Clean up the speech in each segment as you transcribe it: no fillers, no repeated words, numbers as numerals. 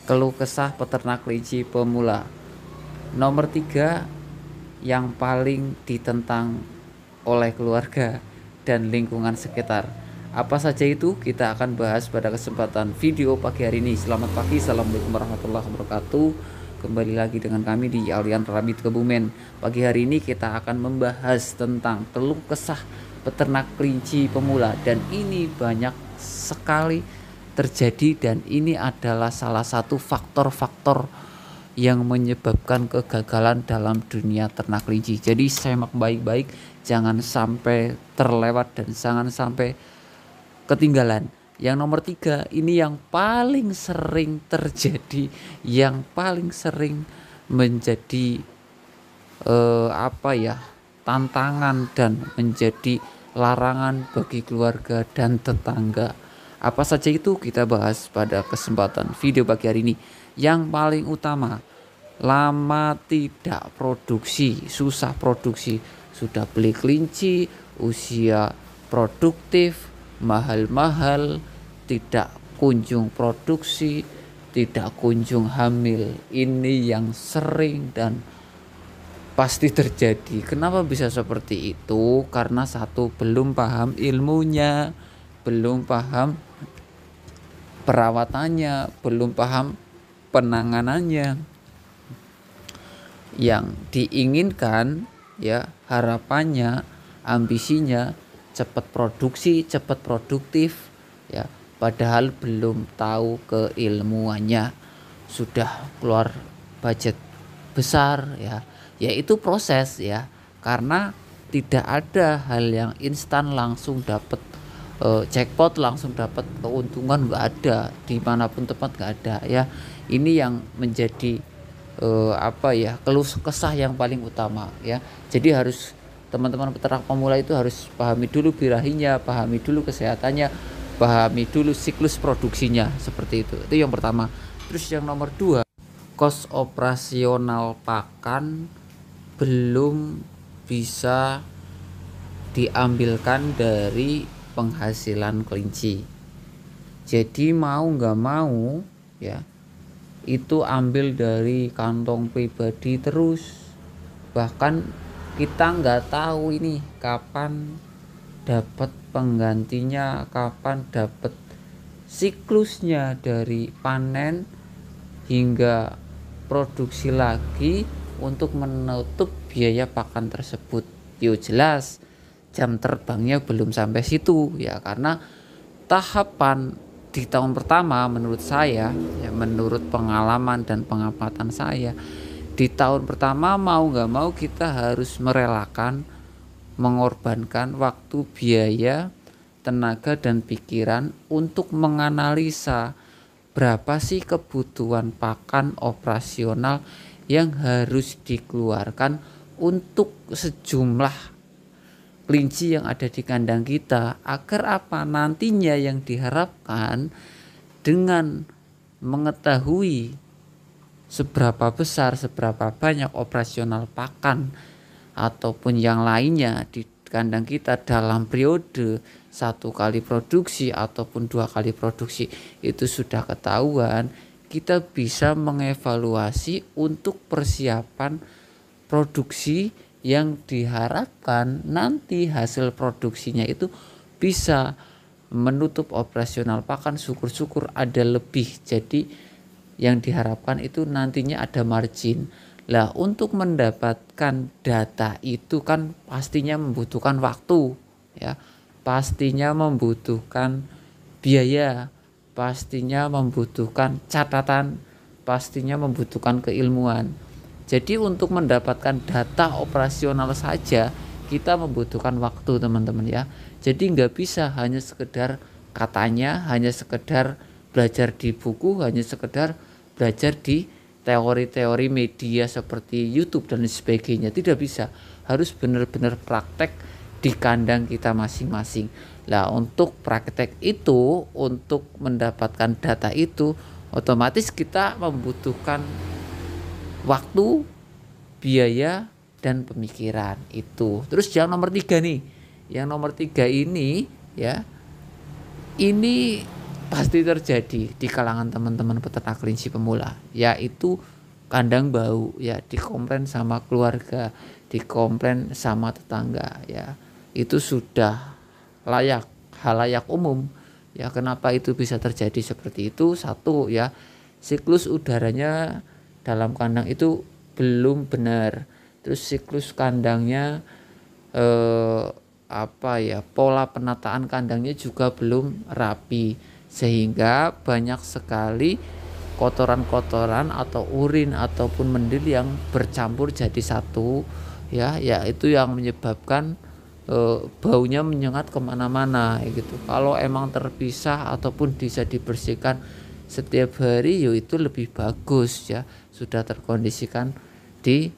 Keluh kesah peternak kelinci pemula. Nomor 3 yang paling ditentang oleh keluarga dan lingkungan sekitar. Apa saja itu kita akan bahas pada kesempatan video pagi hari ini. Selamat pagi, assalamualaikum warahmatullahi wabarakatuh. Kembali lagi dengan kami di Alian Ramit Kebumen. Pagi hari ini kita akan membahas tentang keluh kesah peternak kelinci pemula, dan ini banyak sekali terjadi, dan ini adalah salah satu faktor-faktor yang menyebabkan kegagalan dalam dunia ternak kelinci. Jadi semak baik-baik, jangan sampai terlewat dan jangan sampai ketinggalan. Yang nomor 3 ini yang paling sering terjadi, yang paling sering menjadi tantangan dan menjadi larangan bagi keluarga dan tetangga. Apa saja itu kita bahas pada kesempatan video pagi hari ini. Yang paling utama, lama tidak produksi, susah produksi. Sudah beli kelinci, usia produktif, mahal-mahal, tidak kunjung produksi, tidak kunjung hamil. Ini yang sering dan pasti terjadi. Kenapa bisa seperti itu? Karena satu, belum paham ilmunya, belum paham perawatannya, belum paham penanganannya. Yang diinginkan, ya, harapannya, ambisinya cepat produksi, cepat produktif, ya, padahal belum tahu keilmuannya. Sudah keluar budget besar, ya, yaitu proses, ya, karena tidak ada hal yang instan langsung dapat jackpot, langsung dapat keuntungan, nggak ada, dimanapun tempat nggak ada, ya. Ini yang menjadi keluh kesah yang paling utama, ya. Jadi harus teman-teman peternak pemula itu harus pahami dulu birahinya, pahami dulu kesehatannya, pahami dulu siklus produksinya, seperti itu. Itu yang pertama. Terus yang nomor 2, kos operasional pakan belum bisa diambilkan dari penghasilan kelinci. Jadi mau nggak mau, ya, itu ambil dari kantong pribadi terus. Bahkan kita nggak tahu ini kapan dapat penggantinya, kapan dapat siklusnya dari panen hingga produksi lagi untuk menutup biaya pakan tersebut. Yo jelas jam terbangnya belum sampai situ, ya, karena tahapan di tahun pertama menurut saya, ya, menurut pengalaman dan pengamatan saya, di tahun pertama mau nggak mau kita harus merelakan, mengorbankan waktu, biaya, tenaga, dan pikiran untuk menganalisa berapa sih kebutuhan pakan operasional yang harus dikeluarkan untuk sejumlah kelinci yang ada di kandang kita, agar apa nantinya yang diharapkan dengan mengetahui seberapa besar, seberapa banyak operasional pakan ataupun yang lainnya di kandang kita dalam periode 1 kali produksi ataupun 2 kali produksi, itu sudah ketahuan, kita bisa mengevaluasi untuk persiapan produksi yang diharapkan nanti hasil produksinya itu bisa menutup operasional pakan. Syukur-syukur ada lebih, jadi yang diharapkan itu nantinya ada margin. Lah, untuk mendapatkan data itu kan pastinya membutuhkan waktu, ya, pastinya membutuhkan biaya, pastinya membutuhkan catatan, pastinya membutuhkan keilmuan. Jadi untuk mendapatkan data operasional saja kita membutuhkan waktu, teman-teman, ya. Jadi nggak bisa hanya sekedar katanya, hanya sekedar belajar di buku, hanya sekedar belajar di teori-teori media seperti YouTube dan sebagainya. Tidak bisa, harus benar-benar praktek di kandang kita masing-masing. Nah, untuk praktek itu, untuk mendapatkan data itu, otomatis kita membutuhkan waktu, biaya, dan pemikiran itu. Terus yang nomor 3 nih, yang nomor 3 ini, ya, ini pasti terjadi di kalangan teman-teman peternak kelinci pemula, yaitu kandang bau ya, dikomplain sama keluarga, dikomplain sama tetangga ya. Itu sudah halayak umum ya. Kenapa itu bisa terjadi seperti itu? Satu ya, siklus udaranya dalam kandang itu belum benar. Terus siklus kandangnya pola penataan kandangnya juga belum rapi, sehingga banyak sekali kotoran-kotoran atau urin ataupun mendil yang bercampur jadi satu ya, yaitu yang menyebabkan baunya menyengat kemana-mana gitu. Kalau emang terpisah ataupun bisa dibersihkan setiap hari, itu lebih bagus ya, sudah terkondisikan di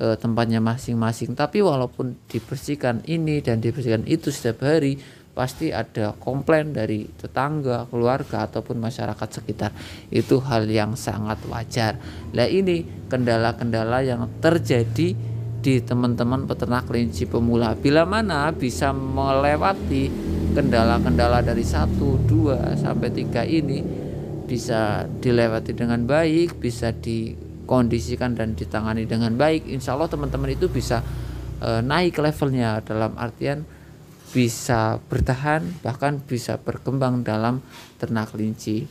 tempatnya masing-masing. Tapi walaupun dibersihkan ini dan dibersihkan itu setiap hari, pasti ada komplain dari tetangga, keluarga ataupun masyarakat sekitar. Itu hal yang sangat wajar. Nah, ini kendala-kendala yang terjadi di teman-teman peternak kelinci pemula. Bila mana bisa melewati kendala-kendala dari 1, 2 sampai 3 ini, bisa dilewati dengan baik, bisa dikondisikan dan ditangani dengan baik, insya Allah teman-teman itu bisa naik levelnya, dalam artian bisa bertahan, bahkan bisa berkembang dalam ternak kelinci.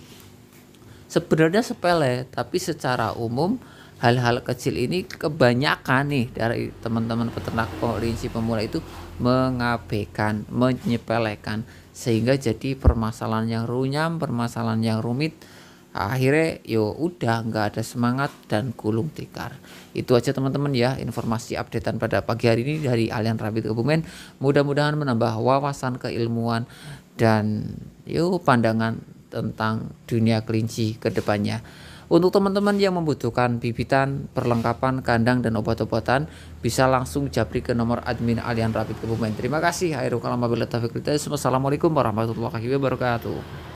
Sebenarnya sepele, tapi secara umum hal-hal kecil ini kebanyakan nih dari teman-teman peternak kelinci pemula itu mengabaikan, menyepelekan, sehingga jadi permasalahan yang runyam, permasalahan yang rumit. Akhirnya udah nggak ada semangat dan gulung tikar. Itu aja teman-teman ya, informasi updatean pada pagi hari ini dari Alian Rabbit Kebumen. Mudah-mudahan menambah wawasan, keilmuan, dan pandangan tentang dunia kelinci ke depannya. Untuk teman-teman yang membutuhkan bibitan, perlengkapan kandang dan obat-obatan, bisa langsung japri ke nomor admin Alian Rabbit Kebumen. Terima kasih. Assalamualaikum warahmatullahi wabarakatuh.